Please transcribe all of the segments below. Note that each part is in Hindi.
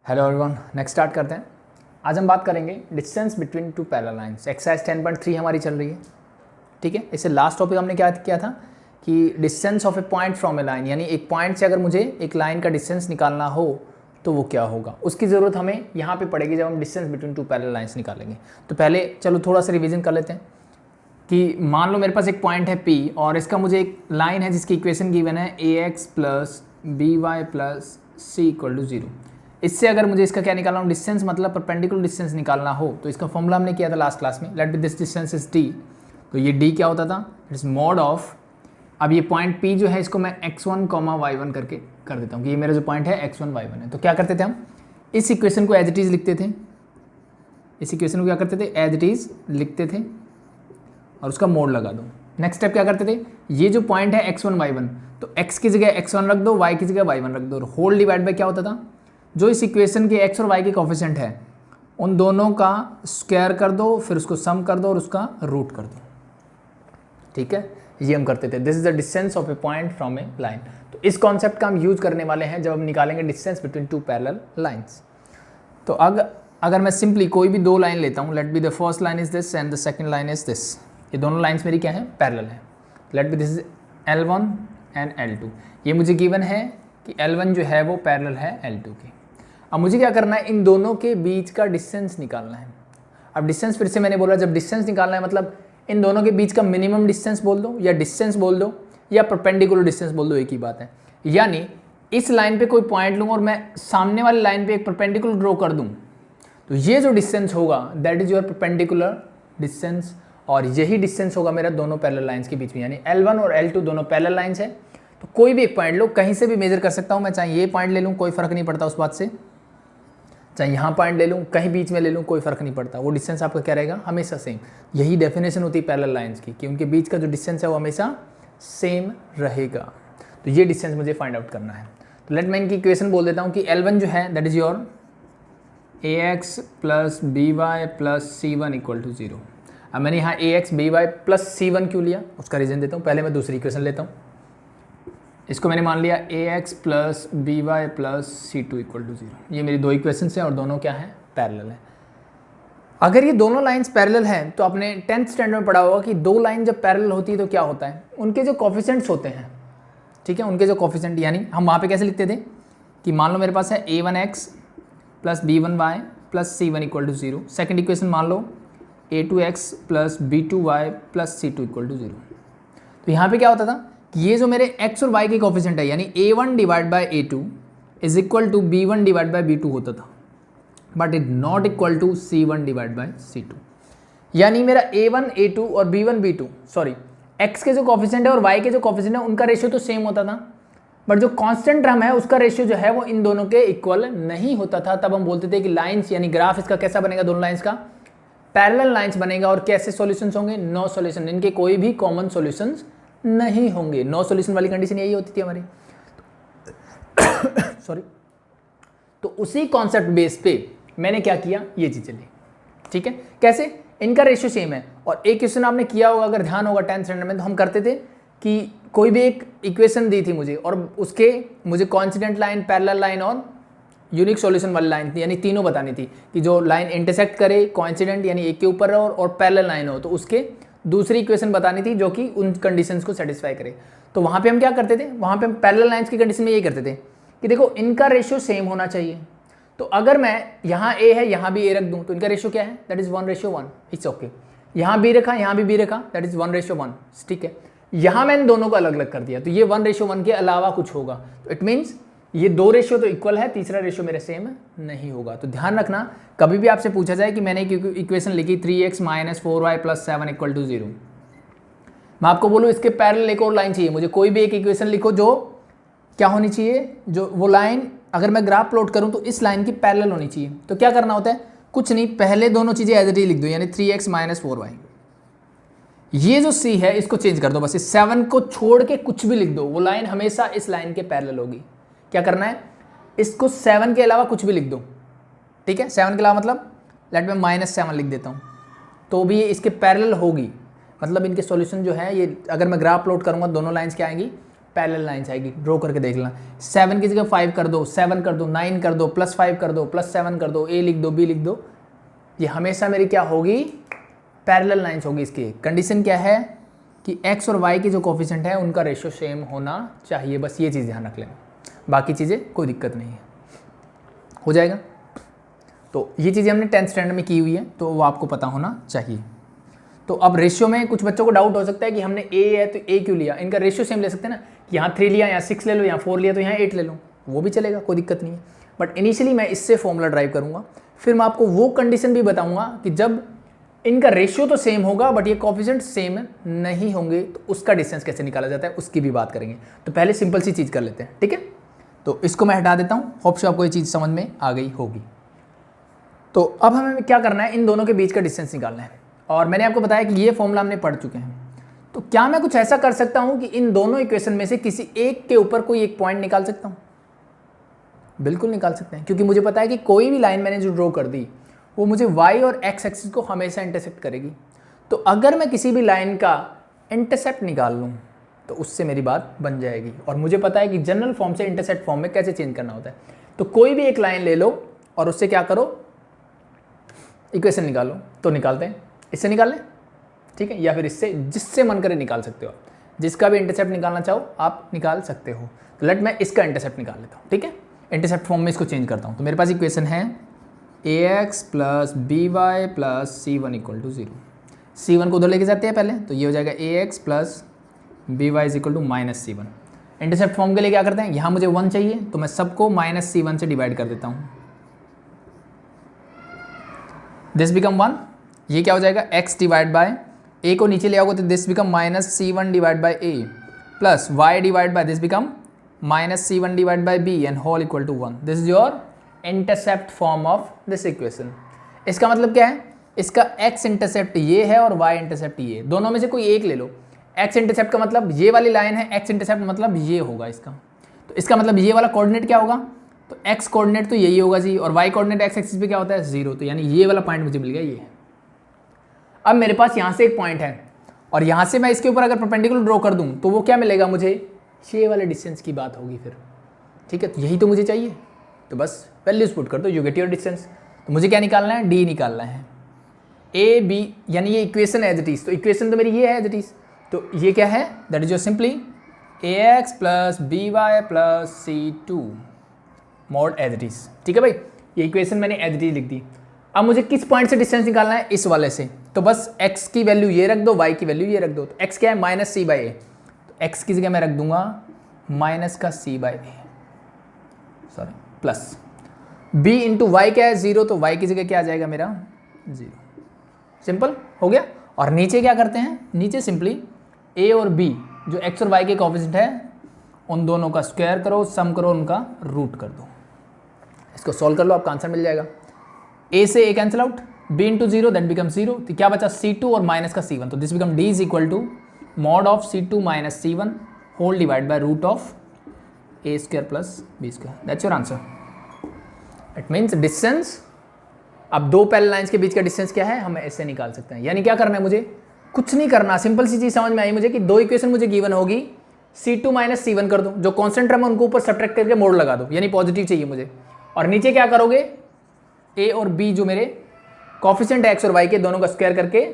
हेलो एवरीवन, नेक्स्ट स्टार्ट करते हैं। आज हम बात करेंगे distance between two parallel lines. Exercise 10.3 हमारी चल रही है, ठीक है। इससे लास्ट टॉपिक हमने क्या किया था कि distance of A point from A line, यानी एक पॉइंट से अगर मुझे एक लाइन का डिस्टेंस निकालना हो तो वो क्या होगा, उसकी ज़रूरत हमें यहाँ पे पड़ेगी जब हम distance between two parallel lines निकालेंगे। तो पहले चलो थोड़ा सा रिविजन कर लेते हैं कि मान लो मेरे पास एक पॉइंट है P और इसका मुझे एक लाइन है जिसकी इक्वेशन गिवन है ax plus b y plus c equal to 0। इससे अगर मुझे इसका क्या निकालना हो, डिस्टेंस मतलब परपेंडिकुलर डिस्टेंस निकालना हो, तो इसका फॉर्मूला हमने किया था लास्ट क्लास में, let be this distance is d। तो ये d क्या होता था, इट इज मॉड ऑफ, अब ये पॉइंट P जो है इसको मैं x1, y1 करके कर देता हूँ कि ये मेरा जो पॉइंट है x1, y1 है। तो क्या करते थे हम, इस इक्वेशन को एज इट इज़ लिखते थे, इस इक्वेशन को क्या करते थे, एज इट इज़ लिखते थे और उसका मोड लगा दो। नेक्स्ट स्टेप क्या करते थे, ये जो पॉइंट है x1, y1, तो x की जगह x1 रख दो, y की जगह y1 रख दो, और होल डिवाइड बाय क्या होता था, जो इस इक्वेशन के x और y के कोफिशिएंट है उन दोनों का स्क्वायर कर दो, फिर उसको सम कर दो और उसका रूट कर दो, ठीक है। ये हम करते थे, this is the distance of A point from A line. तो इस कॉन्सेप्ट का हम यूज करने वाले हैं जब हम निकालेंगे distance between two parallel lines. तो अगर मैं सिंपली कोई भी दो लाइन लेता हूँ, let be the first line is this and the second line is this, ये दोनों लाइंस मेरी क्या है, पैरेलल है। Let be this is L1 and L2। ये मुझे गिवन है कि L1 जो है वो पैरेलल है L2 के। अब मुझे क्या करना है, इन दोनों के बीच का डिस्टेंस निकालना है। अब डिस्टेंस फिर से मैंने बोला, जब डिस्टेंस निकालना है मतलब इन दोनों के बीच का मिनिमम डिस्टेंस बोल दो या डिस्टेंस बोल दो या परपेंडिकुलर डिस्टेंस बोल दो, एक ही बात है। यानी इस लाइन पे कोई पॉइंट लूँ और मैं सामने वाली लाइन पे एक परपेंडिकुलर ड्रॉ कर दूँ, तो ये जो डिस्टेंस होगा that is your perpendicular distance, और यही डिस्टेंस होगा मेरा दोनों पैरेलल लाइंस के बीच में। यानी L1 और L2 दोनों पैरेलल लाइंस है, तो कोई भी एक पॉइंट लो, कहीं से भी मेजर कर सकता हूँ मैं, चाहे ये पॉइंट ले लूँ कोई फर्क नहीं पड़ता उस बात से, चाहे यहाँ पॉइंट ले लूँ, कहीं बीच में ले लूँ, कोई फर्क नहीं पड़ता, वो डिस्टेंस आपका क्या रहेगा, हमेशा सेम। यही डेफिनेशन होती है पैरेलल लाइंस की कि उनके बीच का जो डिस्टेंस है वो हमेशा सेम रहेगा। तो ये डिस्टेंस मुझे फाइंड आउट करना है। तो लेट मैं इनकी इक्वेशन बोल देता हूँ कि L1 जो है that is your ax plus b y plus C1 equal to 0। अब मैंने यहाँ ax by प्लस C1 क्यों लिया, उसका रीज़न देता हूँ। पहले मैं दूसरी इक्वेशन लेता हूँ, इसको मैंने मान लिया ax plus b y plus C2 equal to 0। ये मेरी दो इक्वेशन हैं और दोनों क्या हैं, पैरेलल है। अगर ये दोनों लाइंस पैरेलल हैं तो आपने 10th स्टैंडर्ड में पढ़ा होगा कि दो लाइन जब पैरेलल होती है तो क्या होता है, उनके जो कोफिशिएंट्स होते हैं, ठीक है, उनके जो कोफिशिएंट, यानी हम वहाँ पे कैसे लिखते थे कि मान लो मेरे पास है a1x plus b1y plus C1 equal to 0। Second equation मान लो a2x plus b2y plus C2 equal to 0। तो यहाँ पे क्या होता था कि ये जो मेरे x और y के कोफिशिएंट है, यानी a1 divide by a2 is equal to b1 divide by b2 होता था, but it not equal to c1 divide by c2। यानी मेरा a1 a2 और b1 b2 सॉरी x के जो कोफिशिएंट है और y के जो कोफिशिएंट है उनका रेशियो तो सेम होता था, बट जो कांस्टेंट टर्म है उसका रेशियो जो है वो इन दोनों के इक्वल नहीं होता था। तब हम बोलते थे कि लाइंस यानी ग्राफ इसका कैसा बनेगा, दोनों लाइंस का पैरेलल लाइंस बनेगा। और कैसे सॉल्यूशंस होंगे, नो सॉल्यूशन, इनके कोई भी कॉमन सॉल्यूशंस नहीं होंगे। नो सॉल्यूशन वाली कंडीशन यही होती थी हमारी सॉरी। तो उसी कॉन्सेप्ट बेस पे मैंने क्या किया, ये चीज़ चली, ठीक है। कैसे, इनका रेशियो सेम है। और एक क्वेश्चन आपने किया होगा, अगर ध्यान होगा 10th स्टैंडर्ड में, तो हम करते थे कि कोई भी एक इक्वेशन दी थी मुझे और उसके मुझे कोइंसिडेंट लाइन, पैरेलल लाइन और यूनिक सॉल्यूशन वाली लाइन थी, यानी तीनों बतानी थी कि जो लाइन इंटरसेक्ट करे, कोइंसिडेंट यानी एक के ऊपर रहो और पैरेलल लाइन हो, तो उसके दूसरी इक्वेशन बतानी थी जो कि उन कंडीशंस को सेटिस्फाई करे। तो वहाँ पे हम क्या करते थे, वहाँ पे हम पैरेलल लाइंस की कंडीशन में यही करते थे कि देखो इनका रेशियो सेम होना चाहिए। तो अगर मैं यहाँ a है यहाँ भी a रख दूँ तो इनका रेशियो क्या है, दैट इज 1:1। It's okay. यहाँ b रखा, यहाँ भी b रखा, दैट इज 1:1, ठीक है। यहाँ मैंने दोनों को अलग अलग कर दिया तो ये 1:1 के अलावा कुछ होगा, तो इट मीन्स ये दो रेशियो तो इक्वल है, तीसरा रेशियो मेरे सेम नहीं होगा। तो ध्यान रखना, कभी भी आपसे पूछा जाए कि मैंने एक इक्वेशन लिखी 3x minus 4y plus 7 equal to 0, मैं आपको बोलूँ इसके पैरेलल एक और लाइन चाहिए मुझे, कोई भी एक इक्वेशन लिखो जो क्या होनी चाहिए, जो वो लाइन अगर मैं ग्राफ प्लॉट करूँ तो इस लाइन की पैरेलल होनी चाहिए। तो क्या करना होता है, कुछ नहीं, पहले दोनों चीज़ें एज इट इज लिख दो, यानी 3x माइनस 4y। ये जो c है इसको चेंज कर दो, बस इस 7 को छोड़ के कुछ भी लिख दो, वो लाइन हमेशा इस लाइन के पैरेलल होगी। क्या करना है, इसको 7 के अलावा कुछ भी लिख दो, ठीक है। 7 के अलावा मतलब लेट में -7 लिख देता हूँ, तो भी ये इसके पैरेलल होगी। मतलब इनके सॉल्यूशन जो है ये, अगर मैं ग्राफ प्लॉट करूँगा दोनों लाइंस क्या आएंगी, पैरेलल लाइन्स आएगी, ड्रॉ करके देख लेना। 7 की जगह 5 कर दो, 7 कर दो, 9 कर दो, +5 कर दो, +7 कर दो, ए लिख दो, बी लिख दो, ये हमेशा मेरी क्या होगी, पैरेलल लाइन्स होगी। इसकी कंडीशन क्या है कि x और y के जो कोफिशिएंट है उनका रेशियो सेम होना चाहिए, बस ये चीज़ ध्यान रख लेना, बाकी चीज़ें कोई दिक्कत नहीं है, हो जाएगा। तो ये चीज़ें हमने 10th स्टैंडर्ड में की हुई है, तो वो आपको पता होना चाहिए। तो अब रेशियो में कुछ बच्चों को डाउट हो सकता है कि हमने a है तो a क्यों लिया, इनका रेशियो सेम ले सकते हैं ना, कि यहाँ 3 लिया, यहाँ 6 ले लो, यहाँ 4 लिया तो यहाँ 8 ले लो, वो भी चलेगा, कोई दिक्कत नहीं है। बट इनिशियली मैं इससे फॉर्मूला ड्राइव करूँगा, फिर मैं आपको वो कंडीशन भी बताऊँगा कि जब इनका रेशियो तो सेम होगा बट ये कोफिशिएंट सेम नहीं होंगे तो उसका डिस्टेंस कैसे निकाला जाता है उसकी भी बात करेंगे। तो पहले सिंपल सी चीज़ कर लेते हैं, ठीक है। तो इसको मैं हटा देता हूँ, होप सो आपको ये चीज़ समझ में आ गई होगी। तो अब हमें क्या करना है, इन दोनों के बीच का डिस्टेंस निकालना है, और मैंने आपको बताया कि ये फॉर्मूला हमने पढ़ चुके हैं। तो क्या मैं कुछ ऐसा कर सकता हूँ कि इन दोनों इक्वेशन में से किसी एक के ऊपर कोई एक पॉइंट निकाल सकता हूँ? बिल्कुल निकाल सकते हैं, क्योंकि मुझे पता है कि कोई भी लाइन मैंने जो ड्रॉ कर दी वो मुझे y और x एक्सिस को हमेशा इंटरसेक्ट करेगी। तो अगर मैं किसी भी लाइन का इंटरसेप्ट निकाल लूँ तो उससे मेरी बात बन जाएगी, और मुझे पता है कि जनरल फॉर्म से इंटरसेप्ट फॉर्म में कैसे चेंज करना होता है। तो कोई भी एक लाइन ले लो और उससे क्या करो, इक्वेशन निकालो। तो निकालते हैं, इससे निकाल लें, ठीक है, या फिर इससे, जिससे मन करे निकाल सकते हो आप, जिसका भी इंटरसेप्ट निकालना चाहो आप निकाल सकते हो। तो लेट मैं इसका इंटरसेप्ट निकाल लेता हूँ, ठीक है, इंटरसेप्ट फॉर्म में इसको चेंज करता हूँ। तो मेरे पास इक्वेशन है ax + by + c1 = 0। c1 को उधर लेके जाते हैं पहले, तो ये हो जाएगा ax + by = -c1। Intercept form के लिए क्या करते हैं, यहाँ मुझे 1 चाहिए तो मैं सबको -c1 से डिवाइड कर देता हूँ, दिस बिकम 1। ये क्या हो जाएगा, x डिवाइड बाय a को नीचे ले आओगे तो this become -c1 divide by a plus y divide by this become -c1 divide by b and whole equal to 1। This is your intercept form of this equation. इसका मतलब क्या है, इसका x इंटरसेप्ट ये है और y इंटरसेप्ट ये, दोनों में से कोई एक ले लो। x इंटरसेप्ट का मतलब ये वाली लाइन है, x इंटरसेप्ट मतलब ये होगा इसका, तो इसका मतलब ये वाला कोऑर्डिनेट क्या होगा, तो x कोऑर्डिनेट तो यही होगा जी, और y कोऑर्डिनेट x एक्सिस पे क्या होता है 0, तो यानी ये वाला पॉइंट मुझे मिल गया ये। अब मेरे पास यहाँ से एक पॉइंट है और यहाँ से मैं इसके ऊपर अगर परपेंडिकुलर ड्रॉ कर दूँ तो वो क्या मिलेगा मुझे, ये वाले डिस्टेंस की बात होगी फिर, ठीक है। तो यही तो मुझे चाहिए, तो बस वैल्यूज पुट कर दो, यू गेट योर डिस्टेंस। तो मुझे क्या निकालना है, d निकालना है, a b, यानी ये इक्वेशन एज इट इज, तो इक्वेशन तो मेरी ये है एज इट इज, तो ये क्या है, that is your simply ax + by + c2 mod as it is, ठीक है भाई। ये इक्वेशन मैंने एज इट इज लिख दी। अब मुझे किस पॉइंट से डिस्टेंस निकालना है, इस वाले से, तो बस x की वैल्यू ये रख दो, y की वैल्यू ये रख दो। तो x क्या है, -c/a, तो x की जगह मैं रख दूंगा -c/a, sorry plus b into y क्या है 0, तो y की जगह क्या आ जाएगा मेरा 0। सिंपल हो गया। और नीचे क्या करते हैं, नीचे सिंपली a और b जो x और y के कोएफिशिएंट है उन दोनों का स्क्वायर करो, सम करो, उनका रूट कर दो। इसको सॉल्व कर लो, आपका आंसर मिल जाएगा। a से a cancel out, b into 0 that become 0, तो क्या बचा c2 और माइनस का c1, तो this become d is equal to mod of c2 - c1 whole divide by root of a square plus b square, that's your answer. It means distance, अब दो पैरेलल लाइंस के बीच का डिस्टेंस क्या है, हम ऐसे निकाल सकते हैं। यानी क्या करना है, मुझे कुछ नहीं करना, सिंपल सी चीज समझ में आई मुझे कि दो इक्वेशन मुझे गिवन होगी, c2 - c1 कर दो, जो कांस्टेंट टर्म है उनको ऊपर सब्ट्रैक्ट करके मोड लगा दो, यानी पॉजिटिव चाहिए मुझे। और नीचे क्या करोगे, a और b जो मेरे कोएफिशिएंट है x और y के, दोनों का स्क्वायर करके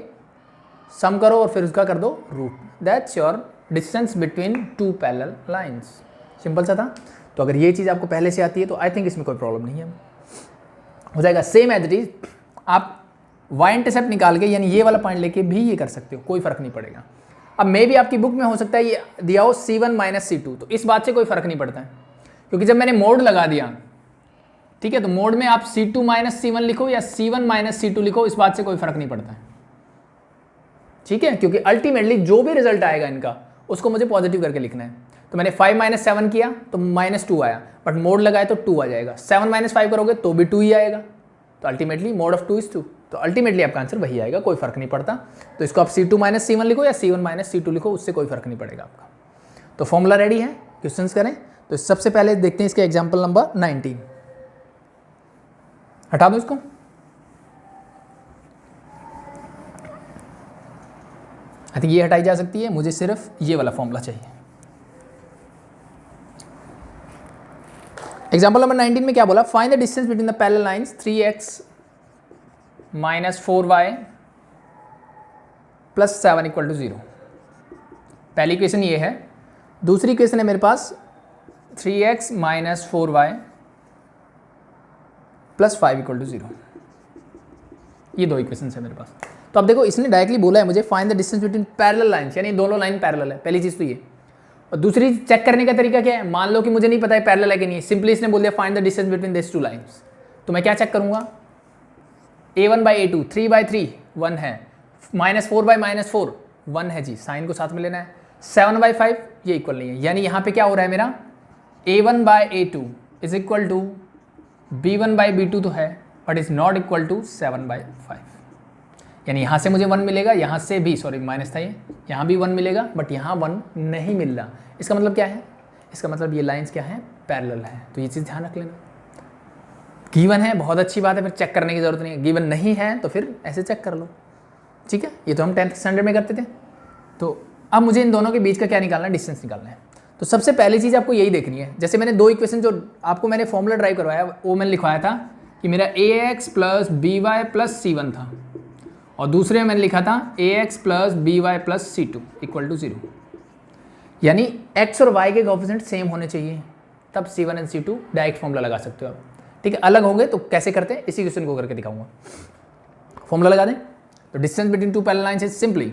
सम करो और फिर उसका कर दो root, that's your distance between two parallel lines. Simple सा था। तो अगर ये चीज़ आपको पहले से आती है तो आई थिंक इसमें कोई प्रॉब्लम नहीं है, हो जाएगा सेम एज इट इज। आप y इंटरसेप्ट निकाल के यानी ये वाला पॉइंट लेके भी ये कर सकते हो, कोई फर्क नहीं पड़ेगा। अब मे भी आपकी बुक में हो सकता है ये दिया हो c1 - c2, तो इस बात से कोई फर्क नहीं पड़ता है, क्योंकि जब मैंने मोड लगा दिया, ठीक है, तो मोड में आप c2 - c1 लिखो या c1 - c2 लिखो, इस बात से कोई फर्क नहीं पड़ता है, ठीक है, क्योंकि अल्टीमेटली जो भी रिजल्ट आएगा इनका उसको मुझे पॉजिटिव करके लिखना है। तो मैंने 5 - 7 किया तो -2 आया, बट मोड लगाए तो 2 आ जाएगा। 7 - 5 करोगे तो भी 2 ही आएगा, तो अल्टीमेटली मोड ऑफ 2 इज 2, तो अल्टीमेटली आपका आंसर वही आएगा, कोई फर्क नहीं पड़ता। तो इसको आप c2 - c1 लिखो या c1 - c2 लिखो, उससे कोई फर्क नहीं पड़ेगा आपका। तो फॉर्मूला रेडी है, क्वेश्चंस करें। तो सबसे पहले देखते हैं इसके एग्जाम्पल नंबर 19, हटा दो इसको। आई थिंक ये हटाई जा सकती है, मुझे सिर्फ ये वाला फॉर्मूला चाहिए। एग्जाम्पल नंबर 19 में क्या बोला, find the distance between the parallel lines 3x minus 4y plus 7 equal to 0। पहली इक्वेशन ये है। दूसरी इक्वेशन है मेरे पास 3x minus 4y plus 5 equal to 0। ये दो इक्वेशन है मेरे पास। तो अब देखो इसने डायरेक्टली बोला है मुझे find the distance between parallel lines, यानी दोनों लाइन पैरेलल है। पहली चीज़ तो ये। और दूसरी चेक करने का तरीका क्या है, मान लो कि मुझे नहीं पता है पैरेलल है कि नहीं, सिंपली इसने बोल दिया find the distance between this two lines. तो मैं क्या चेक करूंगा, a1/a2 3/3 1 है, -4/-4 1 है जी, साइन को साथ में लेना है। 7/5 ये इक्वल नहीं है, यानी यहाँ पे क्या हो रहा है मेरा a1/a2 is equal to b1/b2 तो है but is not equal to 7/5। यानी यहाँ से मुझे 1 मिलेगा, यहाँ से भी, सॉरी माइनस था ये, यहाँ भी 1 मिलेगा बट यहाँ 1 नहीं मिल रहा। इसका मतलब क्या है, इसका मतलब ये लाइंस क्या है, पैरेलल है। तो ये चीज़ ध्यान रख लेना। गिवन है बहुत अच्छी बात है, फिर चेक करने की जरूरत नहीं है। गिवन नहीं है तो फिर ऐसे चेक कर लो, ठीक है। ये तो हम 10th स्टैंडर्ड में करते थे। तो अब मुझे इन दोनों के बीच का क्या निकालना है, डिस्टेंस निकालना है। तो सबसे पहली चीज़ आपको यही देखनी है, जैसे मैंने दो इक्वेशन जो आपको मैंने फॉर्मूला ड्राइव करवाया वो मैंने लिखवाया था कि मेरा ax plus by plus c1 था, और दूसरे में मैंने लिखा था ax plus by plus c2 equal to 0। यानी x और y के कोएफिशिएंट सेम होने चाहिए, तब c1 and c2 direct formula लगा सकते हो आप, ठीक है। अलग होंगे तो कैसे करते हैं इसी क्वेश्चन को करके दिखाऊंगा। फॉर्मूला लगा दें। तो distance between two parallel lines is simply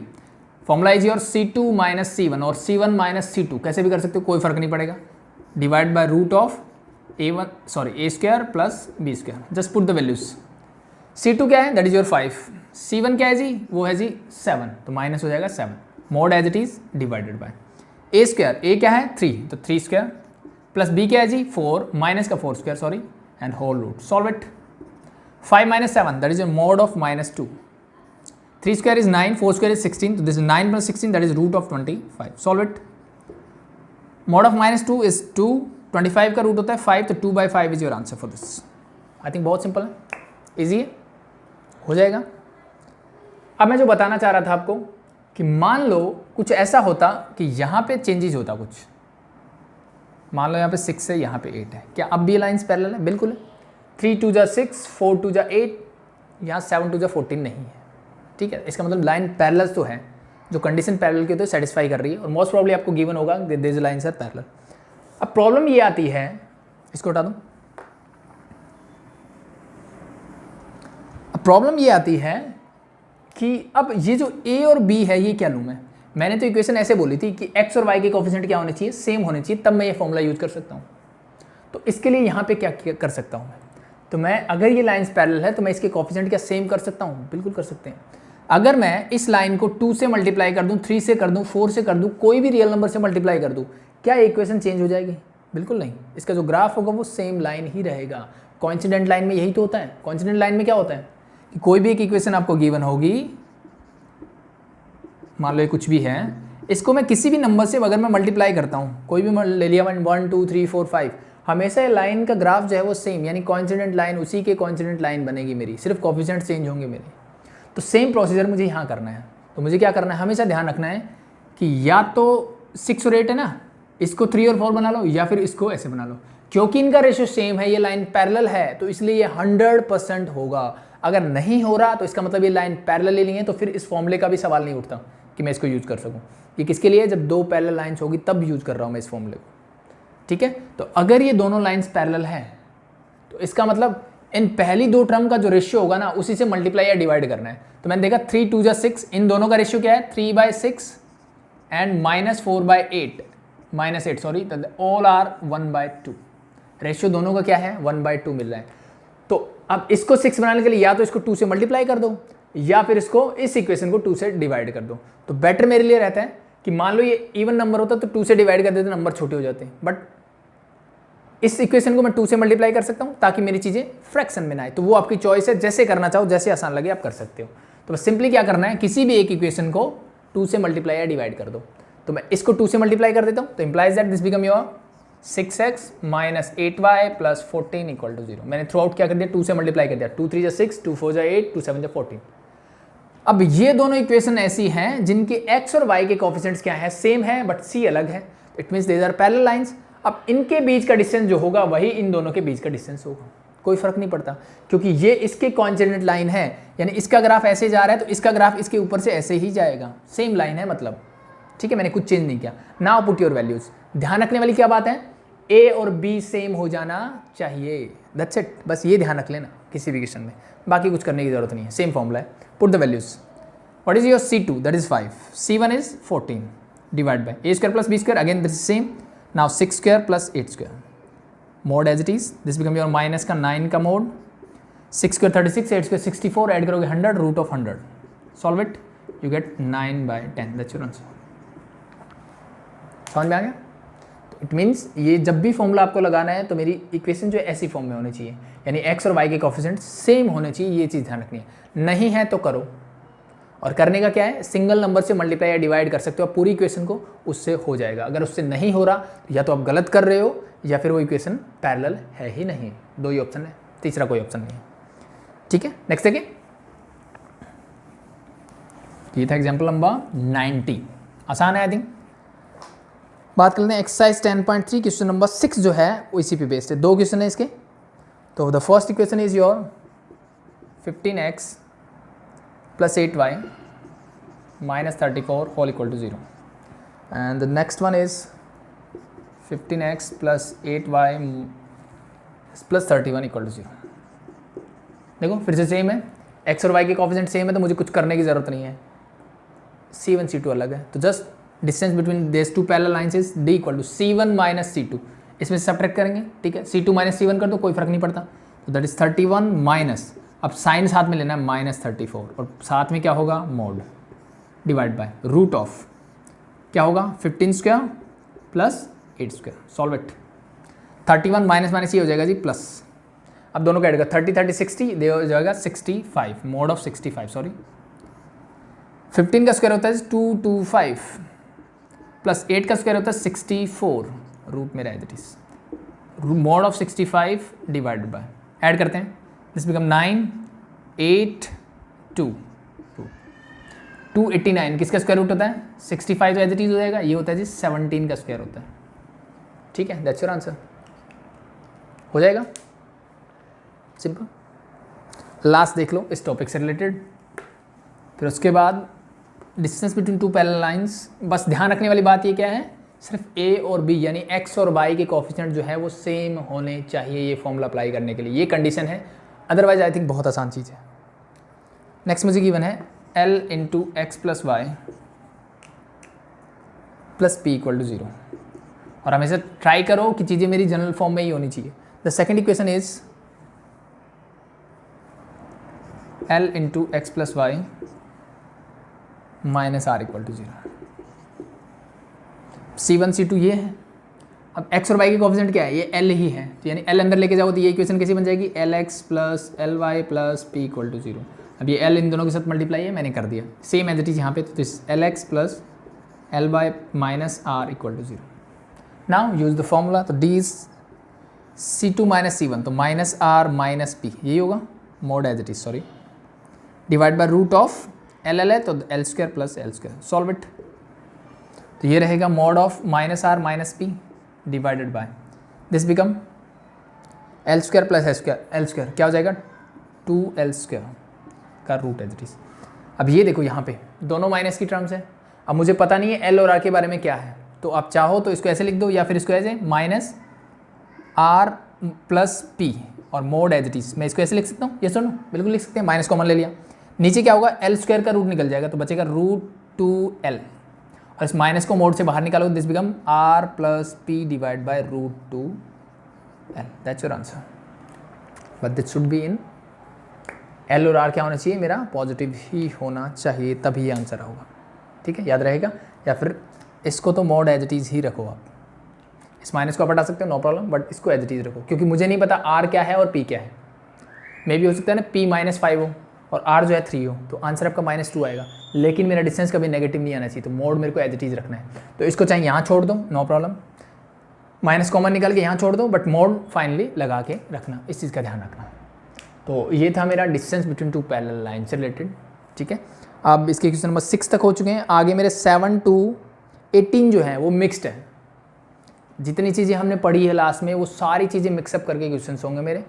formula is your c2 minus c1 और c1 माइनस c2, कैसे भी कर सकते हो, कोई फर्क नहीं पड़ेगा। Divide by root of a square plus b square, just put the values. c2 क्या है, दैट इज योर 5, c1 क्या है जी, वो है जी 7, तो माइनस हो जाएगा 7, mod as it is divided by a square, a क्या है 3, तो 3 स्क्वायर प्लस b क्या है जी 4, माइनस का 4 square sorry, and whole root. Solve it. 5 minus 7 that is your mod of -2, 3 square is 9, 4 square is 16, so this is 9 plus 16, that is root of 25. solve it. mod of -2 is 2, 25 का रूट होता है 5, तो 2/5 is your answer for this. I think बहुत सिंपल है, ईजी है, हो जाएगा। अब मैं जो बताना चाह रहा था आपको कि मान लो कुछ ऐसा होता कि यहाँ पे चेंजेस होता कुछ, मान लो यहाँ पे 6 है, यहाँ पे 8 है, क्या अब भी ये लाइन्स पैरेलल है? बिल्कुल है। 3 2 जा 6, 4 2 जा 8, यहाँ 7 2 जा 14 नहीं है, ठीक है। इसका मतलब लाइन पैरेलल तो है, जो कंडीशन पैरेलल की तो सेटिस्फाई कर रही है, और मोस्ट प्रॉब्ली आपको गिवन होगा दिस लाइन्स आर पैरेलल। अब प्रॉब्लम ये आती है, इसको हटा दूँ। अब प्रॉब्लम ये आती है कि अब ये जो a और b है ये क्या लूँ मैं? मैंने तो इक्वेशन ऐसे बोली थी कि x और y के कोएफिशिएंट क्या होने चाहिए, सेम होने चाहिए, तब मैं ये फॉर्मूला यूज कर सकता हूँ। तो इसके लिए यहाँ पे क्या कर सकता हूँ मैं? तो मैं अगर ये लाइन्स पैरेलल है तो मैं इसके कोएफिशिएंट क्या सेम कर सकता हूँ? बिल्कुल कर सकते हैं। अगर मैं इस लाइन को 2 से मल्टीप्लाई कर दूँ, 3 से कर दूँ, 4 से कर दूँ, कोई भी रियल नंबर से मल्टीप्लाई कर दूँ, क्या इक्वेशन चेंज हो जाएगी? बिल्कुल नहीं। इसका जो ग्राफ होगा वो सेम लाइन ही रहेगा। कोइंसिडेंट लाइन में यही तो होता है। कोइंसिडेंट लाइन में क्या होता है कि कोई भी एक इक्वेशन आपको गिवन होगी, मान लो ये कुछ भी है, इसको मैं किसी भी नंबर से अगर मैं मल्टीप्लाई करता हूँ, कोई भी ले लिया 1 2 3 4 5, हमेशा लाइन का ग्राफ जो है वो सेम, यानी कोइंसिडेंट लाइन उसी के कोइंसिडेंट लाइन बनेगी मेरी, सिर्फ कोएफिशिएंट चेंज होंगे मेरे। तो सेम प्रोसीजर मुझे यहाँ करना है। तो मुझे क्या करना है, हमेशा ध्यान रखना है कि या तो 6 और 8 है ना, इसको 3 और 4 बना लो, या फिर इसको ऐसे बना लो। क्योंकि इनका रेशियो सेम है, ये लाइन पैरेलल है, तो इसलिए ये 100% होगा। अगर नहीं हो रहा तो इसका मतलब ये लाइन पैरेलल ही नहीं है, तो फिर इस फॉर्मूले का भी सवाल नहीं उठता कि मैं इसको यूज कर सकूँ। ये किसके लिए? जब 2 पैरेलल लाइन्स होगी तब यूज कर रहा हूँ मैं इस फॉर्मूले को, ठीक है। तो अगर ये दोनों लाइन्स पैरेलल हैं तो इसका मतलब इन पहली 2 टर्म का जो रेशियो होगा ना, उसी से मल्टीप्लाई या डिवाइड करना है। तो मैंने देखा 3 2 जा 6, इन दोनों का रेशियो क्या है 3/6 and -4/8 -8 sorry, all are 1/2। Ratio दोनों का क्या है 1/2 मिल रहा है। तो अब इसको 6 बनाने के लिए या तो इसको 2 से मल्टीप्लाई कर दो, या फिर इसको इस इक्वेशन को 2 से डिवाइड कर दो। तो बेटर मेरे लिए रहता है कि मान लो ये इवन नंबर होता तो 2 से डिवाइड कर देते, नंबर छोटे हो जाते हैं, बट इस इक्वेशन को मैं 2 से मल्टीप्लाई कर सकता हूँ ताकि मेरी चीज़ें फ्रैक्शन में ना आए। तो वो आपकी चॉइस है, जैसे करना चाहो, जैसे आसान लगे आप कर सकते हो। तो बस सिंपली क्या करना है, किसी भी एक इक्वेशन को 2 से मल्टीप्लाई या डिवाइड कर दो। तो मैं इसको 2 से मल्टीप्लाई कर देता हूँ, तो implies that this become your 6x minus 8y plus 14 equal to 0। मैंने थ्रू आउट क्या कर दिया, 2 से मल्टीप्लाई कर दिया, 2 3 जा 6, 2 4 जा 8, 2 7 जा 14। अब ये दोनों इक्वेशन ऐसी हैं जिनके x और y के कोएफिशिएंट्स क्या है, सेम है बट c अलग है। It means there are parallel lines. अब इनके बीच का डिस्टेंस जो होगा वही इन दोनों के बीच का डिस्टेंस होगा, कोई फर्क नहीं पड़ता, क्योंकि ये इसके कॉन्जेनेट लाइन है, यानी इसका ग्राफ ऐसे जा रहा है तो इसका ग्राफ इसके ऊपर से ऐसे ही जाएगा, सेम लाइन है मतलब, ठीक है, मैंने कुछ चेंज नहीं किया। Now put your values. ध्यान रखने वाली क्या बात है, ए और बी सेम हो जाना चाहिए, दैट्स इट, बस ये ध्यान रख लेना किसी भी क्वेश्चन में, बाकी कुछ करने की जरूरत नहीं है, सेम फॉर्मूला है। Put the values, what is your C2, that is 5, C1 is 14, divide by a square plus b square, again this is same, now 6 square plus 8 square, mod as it is, this become your minus का 9 का मोड, 6 स्क्वायर 36, 8 स्क्वायर 64, ऐड करोगे 100, root of 100, solve it, you get 9/10, that's your answer. समझ में आ गया? तो इट मीन्स ये जब भी फॉर्मूला आपको लगाना है तो मेरी इक्वेशन जो है ऐसी फॉर्म में होनी चाहिए, यानी x और y के कोफिशिएंट सेम होने चाहिए, ये चीज़ ध्यान रखनी है। नहीं है तो करो, और करने का क्या है, सिंगल नंबर से मल्टीप्लाई या डिवाइड कर सकते हो आप पूरी इक्वेशन को, उससे हो जाएगा। अगर उससे नहीं हो रहा तो या तो आप गलत कर रहे हो या फिर वो इक्वेशन पैरेलल है ही नहीं, दो ही ऑप्शन है, तीसरा कोई ऑप्शन नहीं है। ठीक है, नेक्स्ट देखिए, ये था एग्जाम्पल नंबर 90, आसान है आई थिंक। बात कर लेते हैं एक्सरसाइज 10.3, क्वेश्चन नंबर 6 जो है वो इसी पे बेस्ड है, दो क्वेश्चन है इसके। तो the first equation is your 15x plus 8y minus 34 whole equal to 0, and the next one is 15x plus 8y plus 31 equal to 0। देखो फिर से सेम है, x और y के कोफिशिएंट सेम है तो मुझे कुछ करने की ज़रूरत नहीं है, C1 C2 अलग है, तो just distance between this two parallel lines is d equal to C1 minus C2, इसमें सब्ट्रैक्ट करेंगे, ठीक है, C2 माइनस C1 कर दो, कोई फर्क नहीं पड़ता, तो दैट इज 31 माइनस, अब साइन साथ में लेना है माइनस 34, और साथ में क्या होगा mod, divide by root of क्या होगा 15 square plus 8 square, solve it, 31 minus minus ये हो जाएगा जी प्लस, अब दोनों का ऐड कर 30 30 60 दे हो जाएगा 65, मोड ऑफ 65 सॉरी, 15 का स्क्वायर होता है 225 प्लस 8 का स्क्वायर होता है 64, रूट में as it is, mod of 65 divided by, add करते हैं, दिस बिकम 9 8 2 289, किसका स्क्वायर रूट होता है 65, तो एज इट इज हो जाएगा, ये होता है जी 17 का स्क्वायर होता है। ठीक है, दैट्स योर आंसर, हो जाएगा सिंपल। लास्ट देख लो इस टॉपिक से रिलेटेड, फिर उसके बाद distance between two parallel lines. बस ध्यान रखने वाली बात ये क्या है, सिर्फ ए और बी यानी एक्स और वाई के कोफिशिएंट जो है वो सेम होने चाहिए ये फॉर्मूला अप्लाई करने के लिए, ये कंडीशन है, अदरवाइज आई थिंक बहुत आसान चीज़ है। नेक्स्ट मुझे गिवन है L into x plus y plus p equal to 0, और हमेशा ट्राई करो कि चीज़ें मेरी जनरल फॉर्म में ही होनी चाहिए। The second equation is L into x plus y minus r equal to 0, C1 C2 ये है। अब x और y के कोफिशिएंट क्या है, ये L ही है, तो यानी L अंदर लेके जाओ तो ये इक्वेशन कैसी बन जाएगी, Lx plus Ly plus p equal to 0। अब ये L इन दोनों के साथ मल्टीप्लाई है, मैंने कर दिया सेम एज इट इज यहाँ पे, तो this Lx plus Ly minus r equal to 0। Now use the formula, तो d is C2 minus C1, तो माइनस r माइनस p यही होगा, mod as it is sorry, divide by root of L है तो L square plus L square, solve it, तो ये रहेगा mod of minus r minus p divided by this become L square plus L square, क्या हो जाएगा 2L स्क्वायर का रूट एज इट इज। अब ये देखो यहाँ पे दोनों माइनस की टर्म्स है, अब मुझे पता नहीं है L और R के बारे में क्या है, तो आप चाहो तो इसको ऐसे लिख दो या फिर इसको ऐसे माइनस R प्लस पी और मोड एज इट इज, मैं इसको ऐसे लिख सकता हूँ, ये सुनो बिल्कुल लिख सकते हैं, माइनस कॉमन ले लिया, नीचे क्या होगा L स्क्वायर का रूट निकल जाएगा तो बचेगा रूट 2L, और इस माइनस को मोड से बाहर निकालो, this become R plus p divide by root 2L, that's your answer. But this should be in L और R क्या होना चाहिए, मेरा पॉजिटिव ही होना चाहिए, तभी ये आंसर होगा। ठीक है, याद रहेगा, या फिर इसको तो मोड एज इट इज ही रखो आप, इस माइनस को आप हटा सकते हो नो प्रॉब्लम, बट इसको एज इट इज रखो, क्योंकि मुझे नहीं पता R क्या है और P क्या है, मे भी हो सकता है ना P माइनस 5 हो और R जो है 3 हो, तो आंसर आपका -2 आएगा, लेकिन मेरा डिस्टेंस कभी नेगेटिव नहीं आना चाहिए, तो मोड मेरे को एज इट इज रखना है, तो इसको चाहे यहाँ छोड़ दो नो प्रॉब्लम, माइनस कॉमन निकाल के यहाँ छोड़ दो, बट मोड फाइनली लगा के रखना, इस चीज़ का ध्यान रखना। तो ये था मेरा distance between two parallel line से रिलेटेड। ठीक है, अब इसके क्वेश्चन नंबर 6 तक हो चुके हैं, आगे मेरे 7 to 18 जो है वो मिक्स्ड है, जितनी चीज़ें हमने पढ़ी है लास्ट में वो सारी चीज़ें मिक्सअप करके क्वेश्चंस होंगे मेरे।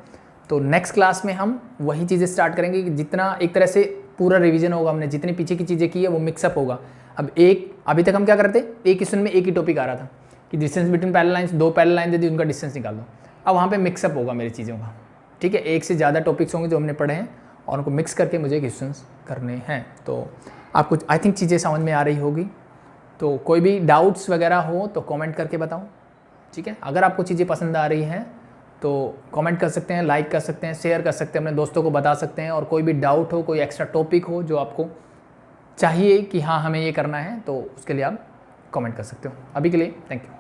तो नेक्स्ट क्लास में हम वही चीज़ें स्टार्ट करेंगे कि जितना एक तरह से पूरा रिवीजन होगा, हमने जितनी पीछे की चीज़ें की है वो मिक्सअप होगा। अब अभी तक हम क्या करते, एक क्वेश्चन में एक ही टॉपिक आ रहा था कि distance between parallel lines, 2 parallel line दे दी, उनका डिस्टेंस निकाल दो। अब वहाँ पे मिक्सअप होगा मेरी चीज़ों का, ठीक है। एक से ज़्यादा टॉपिक्स होंगे जो हमने पढ़े हैं और उनको मिक्स करके मुझे क्वेश्चंस करने हैं। तो आपको आई थिंक चीज़ें समझ में आ रही होगी। तो कोई भी डाउट्स वगैरह हो तो कमेंट करके बताओ, ठीक है। अगर आपको चीज़ें पसंद आ रही हैं तो कमेंट कर सकते हैं, लाइक कर सकते हैं, शेयर कर सकते हैं, अपने दोस्तों को बता सकते हैं। और कोई भी डाउट हो, कोई एक्स्ट्रा टॉपिक हो जो आपको चाहिए कि हाँ हमें ये करना है, तो उसके लिए आप कमेंट कर सकते हो। अभी के लिए थैंक यू।